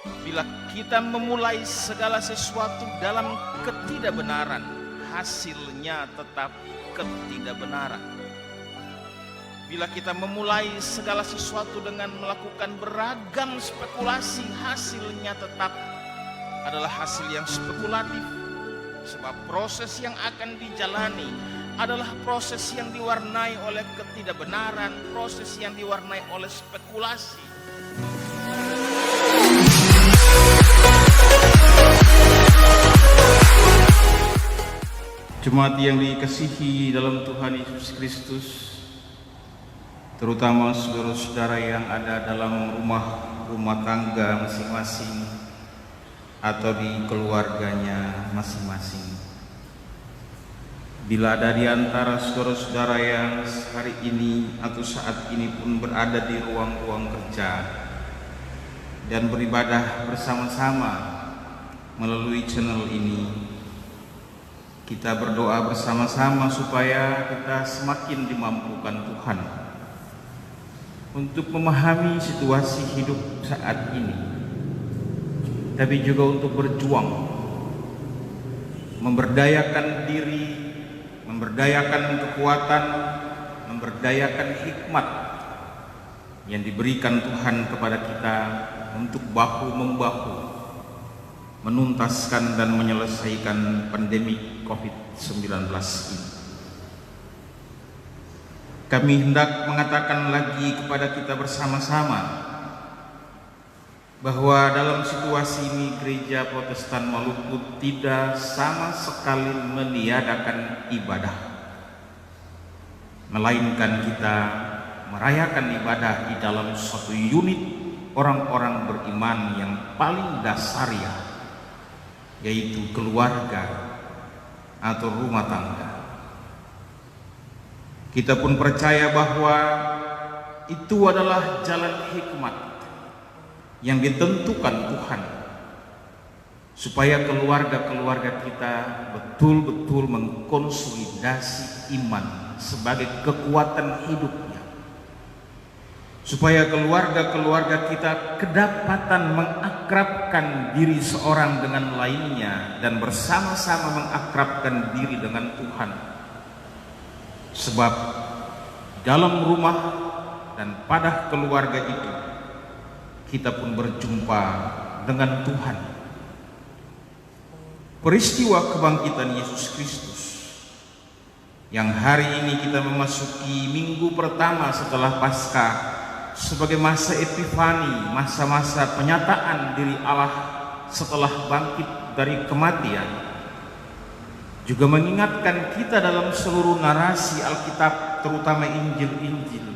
Bila kita memulai segala sesuatu dalam ketidakbenaran, hasilnya tetap ketidakbenaran. Bila kita memulai segala sesuatu dengan melakukan beragam spekulasi, hasilnya tetap adalah hasil yang spekulatif. Sebab proses yang akan dijalani adalah proses yang diwarnai oleh ketidakbenaran, proses yang diwarnai oleh spekulasi. Jemaat yang dikasihi dalam Tuhan Yesus Kristus, terutama saudara-saudara yang ada dalam rumah tangga masing-masing atau di keluarganya masing-masing. Bila ada di antara saudara-saudara yang hari ini atau saat ini pun berada di ruang-ruang kerja dan beribadah bersama-sama melalui channel ini, kita berdoa bersama-sama supaya kita semakin dimampukan Tuhan untuk memahami situasi hidup saat ini, tapi juga untuk berjuang, memberdayakan diri, memberdayakan kekuatan, memberdayakan hikmat yang diberikan Tuhan kepada kita untuk bahu-membahu menuntaskan dan menyelesaikan pandemi COVID-19 ini. Kami hendak mengatakan lagi kepada kita bersama-sama bahwa dalam situasi ini Gereja Protestan Maluku tidak sama sekali meniadakan ibadah, melainkan kita merayakan ibadah di dalam suatu unit orang-orang beriman yang paling dasariah, yaitu keluarga atau rumah tangga. Kita pun percaya bahwa itu adalah jalan hikmat yang ditentukan Tuhan supaya keluarga-keluarga kita betul-betul mengkonsolidasi iman sebagai kekuatan hidupnya, supaya keluarga-keluarga kita kedapatan mengakrabkan diri seorang dengan lainnya dan bersama-sama mengakrabkan diri dengan Tuhan. Sebab dalam rumah dan pada keluarga itu kita pun berjumpa dengan Tuhan. Peristiwa kebangkitan Yesus Kristus yang hari ini kita memasuki minggu pertama setelah Paskah sebagai masa Epifani, masa-masa penyataan diri Allah setelah bangkit dari kematian, juga mengingatkan kita dalam seluruh narasi Alkitab, terutama Injil-Injil,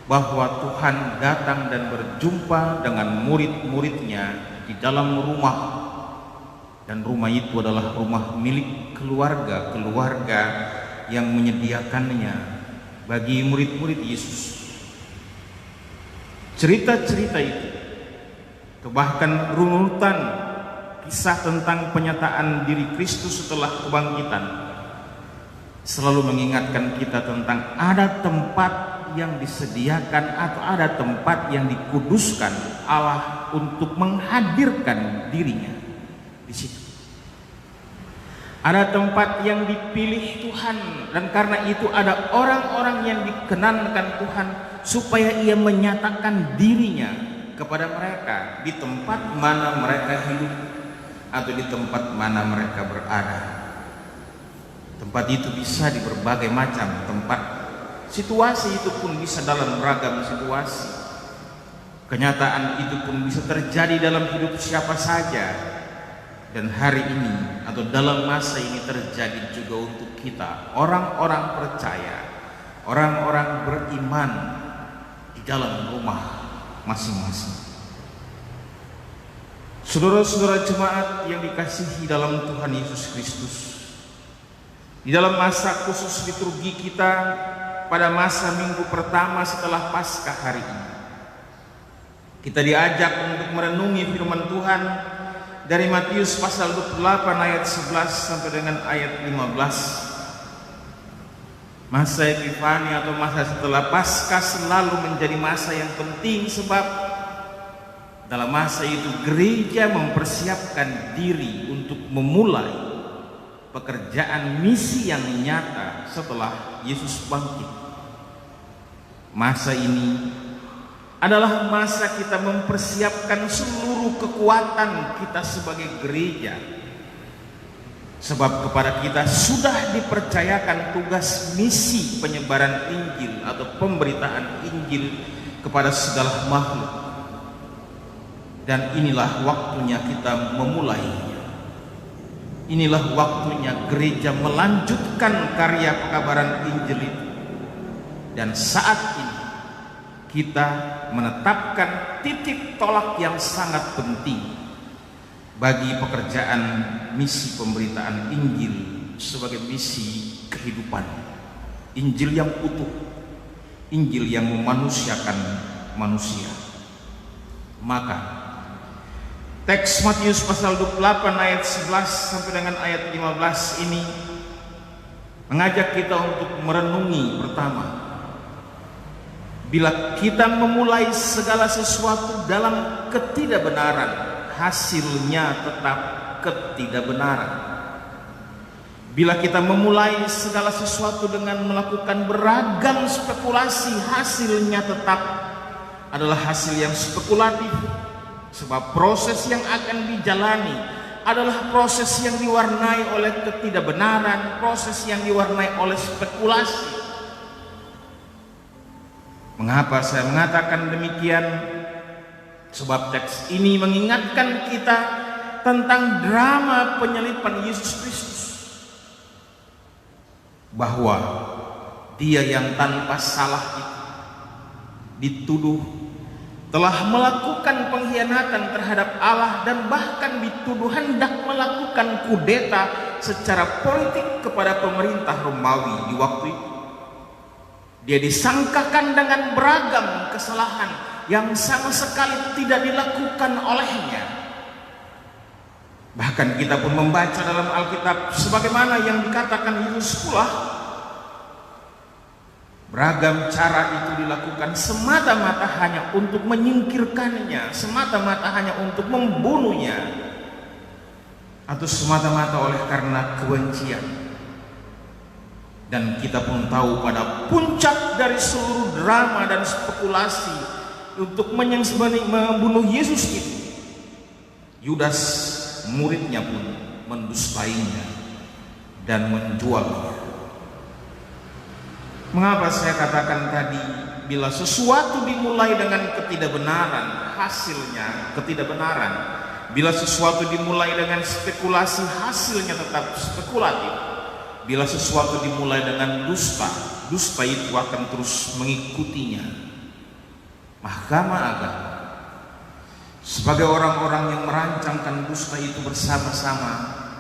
bahwa Tuhan datang dan berjumpa dengan murid-muridnya di dalam rumah, dan rumah itu adalah rumah milik keluarga-keluarga yang menyediakannya bagi murid-murid Yesus. Cerita-cerita itu, bahkan runutan kisah tentang penyataan diri Kristus setelah kebangkitan, selalu mengingatkan kita tentang ada tempat yang disediakan atau ada tempat yang dikuduskan Allah untuk menghadirkan dirinya di situ. Ada tempat yang dipilih Tuhan, dan karena itu ada orang-orang yang dikenankan Tuhan supaya ia menyatakan dirinya kepada mereka di tempat mana mereka hidup atau di tempat mana mereka berada. Tempat itu bisa di berbagai macam tempat. Situasi itu pun bisa dalam beragam situasi. Kenyataan itu pun bisa terjadi dalam hidup siapa saja. Dan hari ini atau dalam masa ini terjadi juga untuk kita, orang-orang percaya, orang-orang beriman di dalam rumah masing-masing. Saudara-saudara jemaat yang dikasihi dalam Tuhan Yesus Kristus, di dalam masa khusus liturgi kita pada masa minggu pertama setelah Paskah hari ini, kita diajak untuk merenungi firman Tuhan dari Matius pasal 28 ayat 11 sampai dengan ayat 15. Masa Epifani atau masa setelah Paskah selalu menjadi masa yang penting, sebab Dalam masa itu gereja mempersiapkan diri untuk memulai pekerjaan misi yang nyata setelah Yesus bangkit. Masa ini adalah masa kita mempersiapkan seluruh kekuatan kita sebagai gereja. Sebab kepada kita sudah dipercayakan tugas misi penyebaran Injil atau pemberitaan Injil kepada segala makhluk. Dan inilah waktunya kita memulainya. Inilah waktunya gereja melanjutkan karya pekabaran Injil itu. Dan saat ini kita menetapkan titik tolak yang sangat penting bagi pekerjaan misi pemberitaan Injil sebagai misi kehidupan. Injil yang utuh, Injil yang memanusiakan manusia. Maka teks Matius pasal 28 ayat 11 sampai dengan ayat 15 ini mengajak kita untuk merenungi pertama, bila kita memulai segala sesuatu dalam ketidakbenaran, hasilnya tetap ketidakbenaran. Bila kita memulai segala sesuatu dengan melakukan beragam spekulasi, hasilnya tetap adalah hasil yang spekulatif. Sebab proses yang akan dijalani adalah proses yang diwarnai oleh ketidakbenaran, proses yang diwarnai oleh spekulasi. Mengapa saya mengatakan demikian? Sebab teks ini mengingatkan kita tentang drama penyaliban Yesus Kristus, bahwa Dia yang tanpa salah itu dituduh telah melakukan pengkhianatan terhadap Allah dan bahkan dituduh hendak melakukan kudeta secara politik kepada pemerintah Romawi di waktu itu. Dia disangkakan dengan beragam kesalahan yang sama sekali tidak dilakukan olehnya. Bahkan kita pun membaca dalam Alkitab sebagaimana yang dikatakan Yesus pula, beragam cara itu dilakukan semata-mata hanya untuk menyingkirkannya, semata-mata hanya untuk membunuhnya, atau semata-mata oleh karena kebencian. Dan kita pun tahu pada puncak dari seluruh drama dan spekulasi untuk membunuh Yesus itu, Yudas muridnya pun mendustainya dan menjualnya. Mengapa saya katakan tadi, bila sesuatu dimulai dengan ketidakbenaran, hasilnya ketidakbenaran. Bila sesuatu dimulai dengan spekulasi, hasilnya tetap spekulatif. Bila sesuatu dimulai dengan dusta, dusta itu akan terus mengikutinya. Mahkamah Agama sebagai orang-orang yang merancangkan dusta itu bersama-sama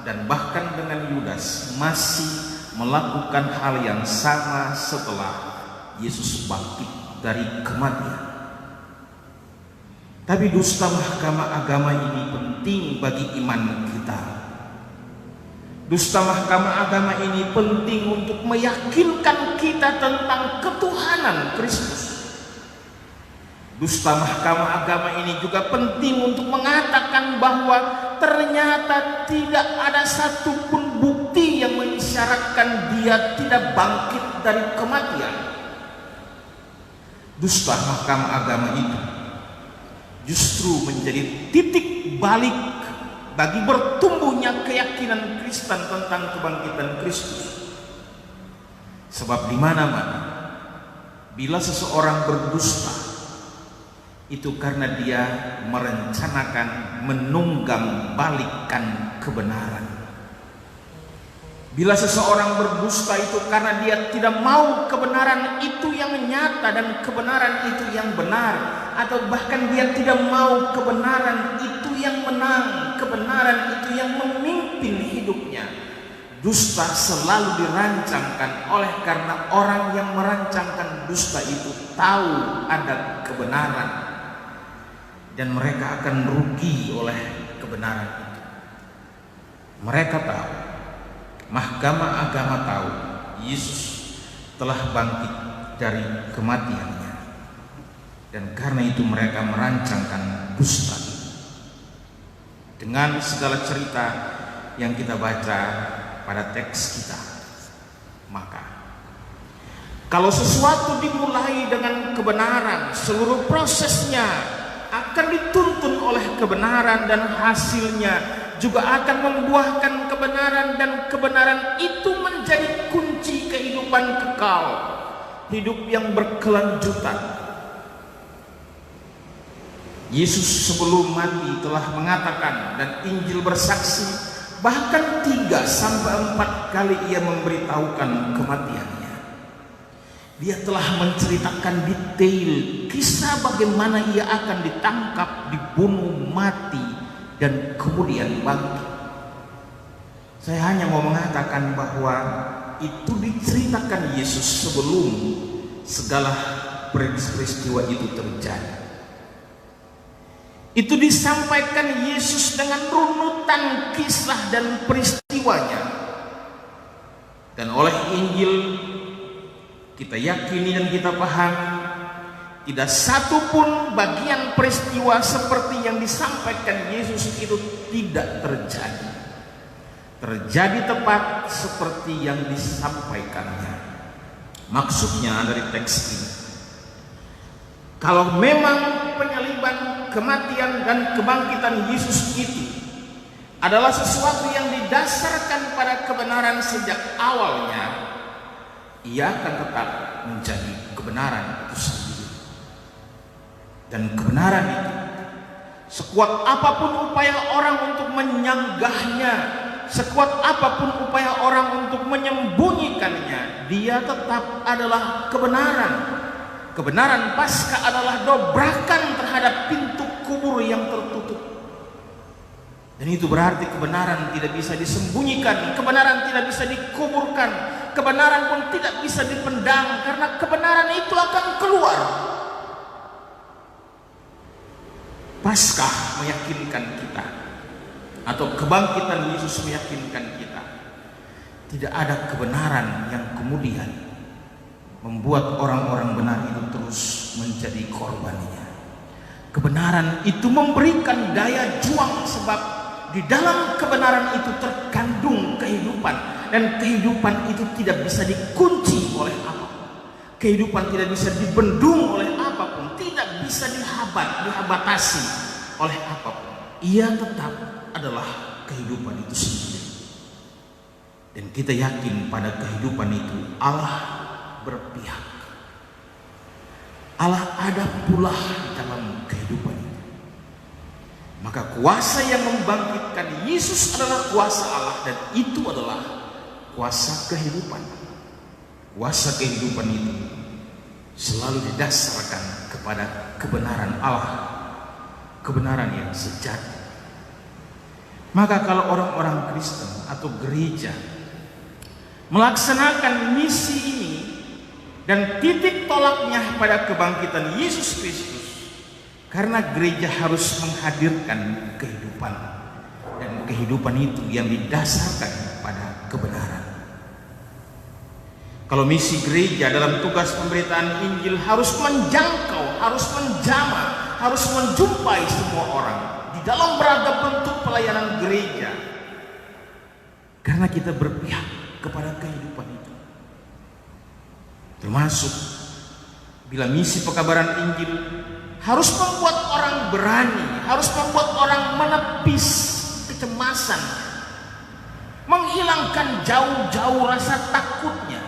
dan bahkan dengan Yudas masih melakukan hal yang sama setelah Yesus bangkit dari kematian. Tapi dusta mahkamah agama ini penting bagi iman kita. Dusta mahkamah agama ini penting untuk meyakinkan kita tentang ketuhanan Kristus. Dusta mahkamah agama ini juga penting untuk mengatakan bahwa ternyata tidak ada satupun bukti yang mengisyaratkan Dia tidak bangkit dari kematian. Dusta mahkamah agama itu justru menjadi titik balik bagi bertumbuhnya keyakinan Kristen tentang kebangkitan Kristus. Sebab di mana-mana bila seseorang berdusta, itu karena dia merencanakan menunggang balikan kebenaran. Bila seseorang berdusta itu karena dia tidak mau kebenaran itu yang nyata dan kebenaran itu yang benar, atau bahkan dia tidak mau kebenaran itu yang menang, kebenaran itu yang memimpin hidupnya. Dusta selalu dirancangkan oleh karena orang yang merancangkan dusta itu tahu ada kebenaran dan mereka akan rugi oleh kebenaran itu. Mereka tahu, mahkamah agama tahu, Yesus telah bangkit dari kematiannya. Dan karena itu mereka merancangkan dusta dengan segala cerita yang kita baca pada teks kita. Maka kalau sesuatu dimulai dengan kebenaran, seluruh prosesnya akan dituntun oleh kebenaran, dan hasilnya juga akan membuahkan kebenaran, dan kebenaran itu menjadi kunci kehidupan kekal, hidup yang berkelanjutan. Yesus sebelum mati telah mengatakan, dan Injil bersaksi, bahkan 3-4 kali ia memberitahukan kematiannya. Dia telah menceritakan detail kisah bagaimana ia akan ditangkap, dibunuh, mati, dan kemudian bangkit. Saya hanya mau mengatakan bahwa itu diceritakan Yesus sebelum segala peristiwa itu terjadi. Itu disampaikan Yesus dengan runutan kisah dan peristiwanya. Dan oleh Injil kita yakini dan kita pahami, tidak satu pun bagian peristiwa seperti yang disampaikan Yesus itu tidak terjadi. Terjadi tepat seperti yang disampaikannya. Maksudnya dari teks ini, kalau memang penyaliban, kematian, dan kebangkitan Yesus itu adalah sesuatu yang didasarkan pada kebenaran sejak awalnya, ia akan tetap menjadi kebenaran itu sendiri. Dan kebenaran itu, sekuat apapun upaya orang untuk menyanggahnya, sekuat apapun upaya orang untuk menyembunyikannya, dia tetap adalah kebenaran. Kebenaran Paskah adalah dobrakan terhadap pintu kubur yang tertutup. Dan itu berarti kebenaran tidak bisa disembunyikan, kebenaran tidak bisa dikuburkan, kebenaran pun tidak bisa dipendam, karena kebenaran itu akan keluar. Paskah meyakinkan kita, atau kebangkitan Yesus meyakinkan kita, tidak ada kebenaran yang kemudian membuat orang-orang benar itu terus menjadi korbannya. Kebenaran itu memberikan daya juang, sebab di dalam kebenaran itu terkandung kehidupan, dan kehidupan itu tidak bisa dikunci oleh apapun. Kehidupan tidak bisa dibendung oleh apapun, tidak bisa dihabatasi oleh apapun. Ia tetap adalah kehidupan itu sendiri. Dan kita yakin pada kehidupan itu Allah berpihak. Allah ada pula dalam kehidupan itu. Maka kuasa yang membangkitkan Yesus adalah kuasa Allah, dan itu adalah kuasa kehidupan. Kuasa kehidupan itu selalu didasarkan kepada kebenaran Allah, kebenaran yang sejati. Maka kalau orang-orang Kristen atau gereja melaksanakan misi ini, dan titik tolaknya pada kebangkitan Yesus Kristus, karena gereja harus menghadirkan kehidupan, dan kehidupan itu yang didasarkan pada kebenaran. Kalau misi gereja dalam tugas pemberitaan Injil harus menjangkau, harus menjamah, harus menjumpai semua orang di dalam beragam bentuk pelayanan gereja, karena kita berpihak kepada kehidupan itu. Termasuk bila misi pekabaran Injil harus membuat orang berani, harus membuat orang menepis kecemasan, menghilangkan jauh-jauh rasa takutnya.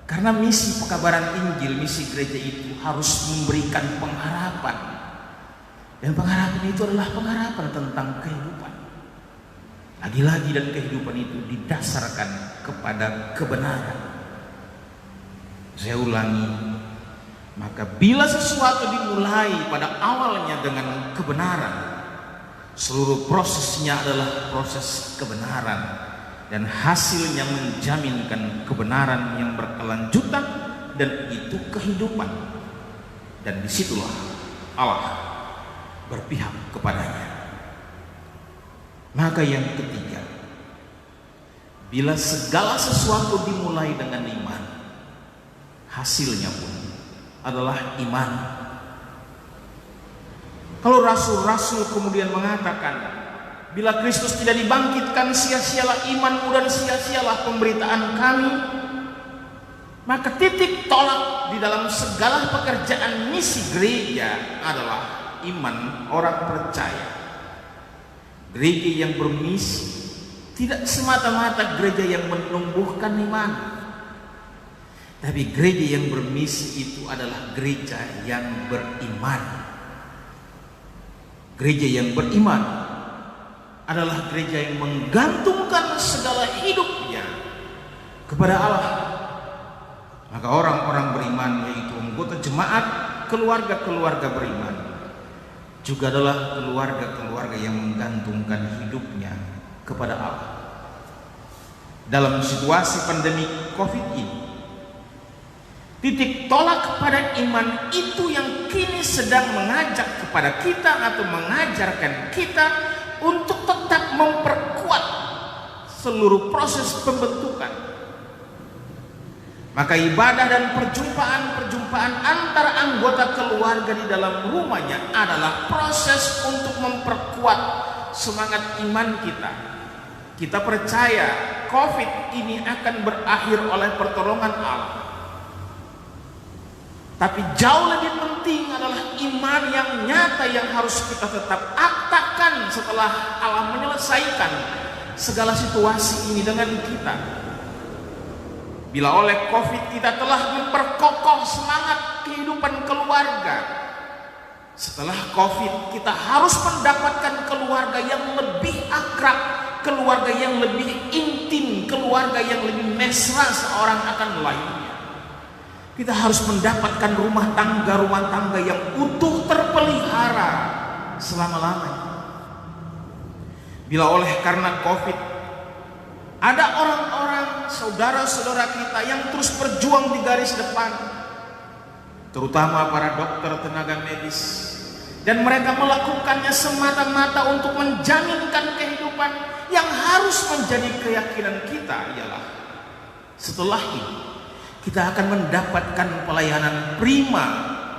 Karena misi pekabaran Injil, misi gereja itu harus memberikan pengharapan. Dan pengharapan itu adalah pengharapan tentang kehidupan. Lagi-lagi, dan kehidupan itu didasarkan kepada kebenaran. Saya ulangi, maka bila sesuatu dimulai pada awalnya dengan kebenaran, seluruh prosesnya adalah proses kebenaran, dan hasilnya menjaminkan kebenaran yang berkelanjutan, dan itu kehidupan. Dan disitulah Allah berpihak kepadanya. Maka yang ketiga, bila segala sesuatu dimulai dengan iman, hasilnya pun adalah iman. Kalau rasul-rasul kemudian mengatakan, bila Kristus tidak dibangkitkan, sia-sialah imanmu dan sia-sialah pemberitaan kami, maka titik tolak di dalam segala pekerjaan misi gereja adalah iman orang percaya. Gereja yang bermisi tidak semata-mata gereja yang menumbuhkan iman, tapi gereja yang bermisi itu adalah gereja yang beriman. Gereja yang beriman adalah gereja yang menggantungkan segala hidupnya kepada Allah. Maka orang-orang beriman, yaitu anggota jemaat, keluarga-keluarga beriman, juga adalah keluarga-keluarga yang menggantungkan hidupnya kepada Allah. Dalam situasi pandemi COVID ini, titik tolak kepada iman itu yang kini sedang mengajak kepada kita atau mengajarkan kita untuk tetap memperkuat seluruh proses pembentukan. Maka ibadah dan perjumpaan-perjumpaan antara anggota keluarga di dalam rumahnya adalah proses untuk memperkuat semangat iman kita. Kita percaya COVID ini akan berakhir oleh pertolongan Allah. Tapi jauh lebih penting adalah iman yang nyata yang harus kita tetap aktakan setelah Allah menyelesaikan segala situasi ini dengan kita. Bila oleh COVID kita telah memperkokoh semangat kehidupan keluarga, setelah COVID kita harus mendapatkan keluarga yang lebih akrab, keluarga yang lebih intim, keluarga yang lebih mesra seorang akan lainnya. Kita harus mendapatkan rumah tangga yang utuh terpelihara selama-lamanya. Bila oleh karena COVID ada orang-orang saudara-saudara kita yang terus berjuang di garis depan, terutama para dokter tenaga medis, dan mereka melakukannya semata-mata untuk menjaminkan kehidupan, yang harus menjadi keyakinan kita ialah setelah ini kita akan mendapatkan pelayanan prima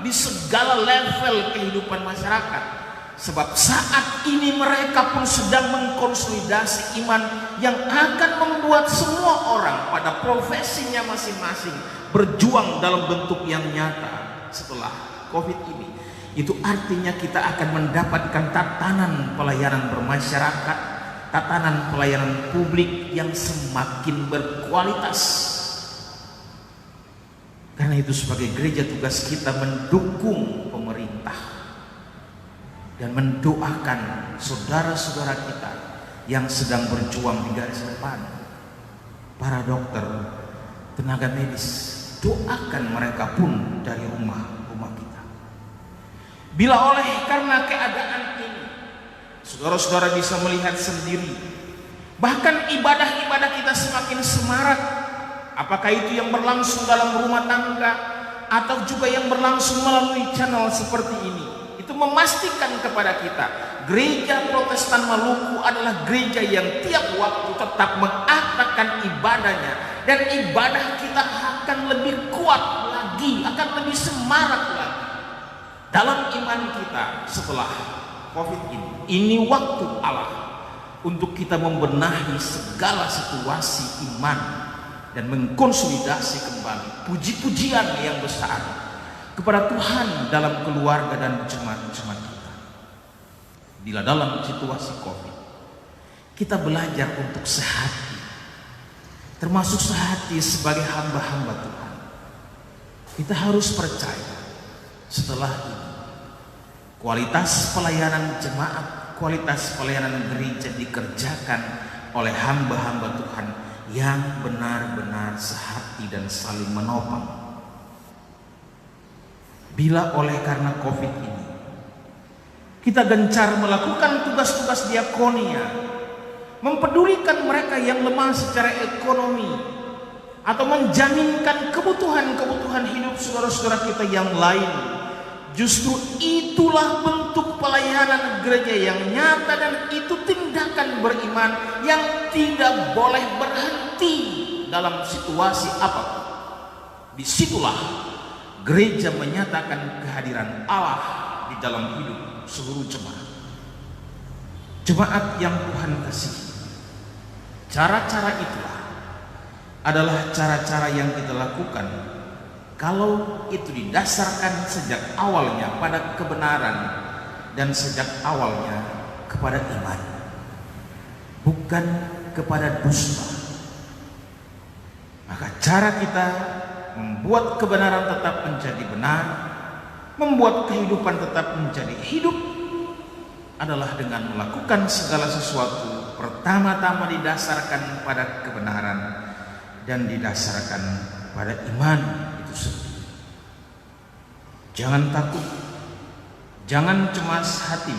di segala level kehidupan masyarakat. Sebab saat ini mereka pun sedang mengkonsolidasi iman yang akan membuat semua orang pada profesinya masing-masing berjuang dalam bentuk yang nyata setelah COVID ini. Itu artinya kita akan mendapatkan tatanan pelayanan bermasyarakat, tatanan pelayanan publik yang semakin berkualitas. Karena itu sebagai gereja tugas kita mendukung pemerintah dan mendoakan saudara-saudara kita yang sedang berjuang di garis depan. Para dokter, tenaga medis, doakan mereka pun dari rumah-rumah kita. Bila oleh karena keadaan ini saudara-saudara bisa melihat sendiri, bahkan ibadah-ibadah kita semakin semarak, apakah itu yang berlangsung dalam rumah tangga atau juga yang berlangsung melalui channel seperti ini, itu memastikan kepada kita gereja Protestan Maluku adalah gereja yang tiap waktu tetap mengaktifkan ibadahnya, dan ibadah kita akan lebih kuat lagi, akan lebih semarak lagi dalam iman kita setelah COVID ini. Ini waktu Allah untuk kita membenahi segala situasi iman dan mengkonsolidasi kembali puji-pujian yang besar kepada Tuhan dalam keluarga dan jemaat-jemaat kita. Bila dalam situasi COVID kita belajar untuk sehati, termasuk sehati sebagai hamba-hamba Tuhan, kita harus percaya setelah ini kualitas pelayanan jemaat, kualitas pelayanan gereja dikerjakan oleh hamba-hamba Tuhan yang benar-benar sehati dan saling menopang. Bila oleh karena COVID ini kita gencar melakukan tugas-tugas diakonia, mempedulikan mereka yang lemah secara ekonomi, atau menjaminkan kebutuhan-kebutuhan hidup saudara-saudara kita yang lain, justru itulah bentuk pelayanan gereja yang nyata, dan itu tindakan beriman yang tidak boleh berhenti dalam situasi apapun. Disitulah gereja menyatakan kehadiran Allah di dalam hidup seluruh jemaat. Jemaat yang Tuhan kasihi. Cara-cara itulah adalah cara-cara yang kita lakukan kalau itu didasarkan sejak awalnya pada kebenaran dan sejak awalnya kepada iman, bukan kepada dusta. Maka cara kita membuat kebenaran tetap menjadi benar, membuat kehidupan tetap menjadi hidup adalah dengan melakukan segala sesuatu pertama-tama didasarkan pada kebenaran dan didasarkan pada iman itu sendiri. Jangan takut, jangan cemas hati.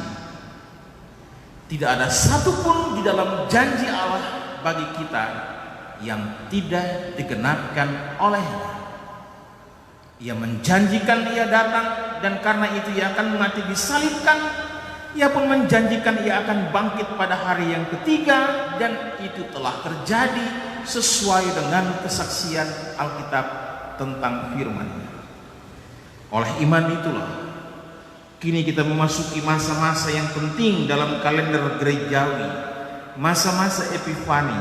Tidak ada satupun di dalam janji Allah bagi kita yang tidak digenapkan olehnya. Ia menjanjikan ia datang, dan karena itu ia akan mati disalibkan. Ia pun menjanjikan ia akan bangkit pada hari yang ketiga, dan itu telah terjadi sesuai dengan kesaksian Alkitab tentang firman-Nya. Oleh iman itulah kini kita memasuki masa-masa yang penting dalam kalender gerejawi, masa-masa Epifani,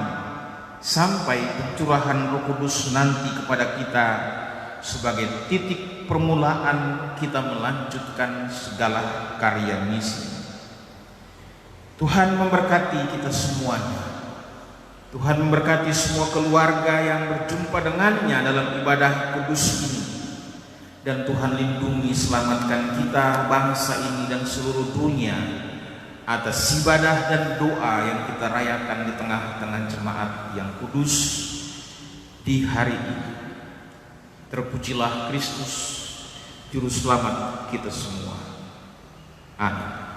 sampai pencurahan Roh Kudus nanti kepada kita sebagai titik permulaan kita melanjutkan segala karya misi. Tuhan memberkati kita semuanya. Tuhan memberkati semua keluarga yang berjumpa dengannya dalam ibadah kudus ini. Dan Tuhan lindungi, selamatkan kita, bangsa ini dan seluruh dunia atas ibadah dan doa yang kita rayakan di tengah-tengah jemaat yang kudus di hari ini. Terpujilah Kristus, Juru Selamat kita semua. Amin.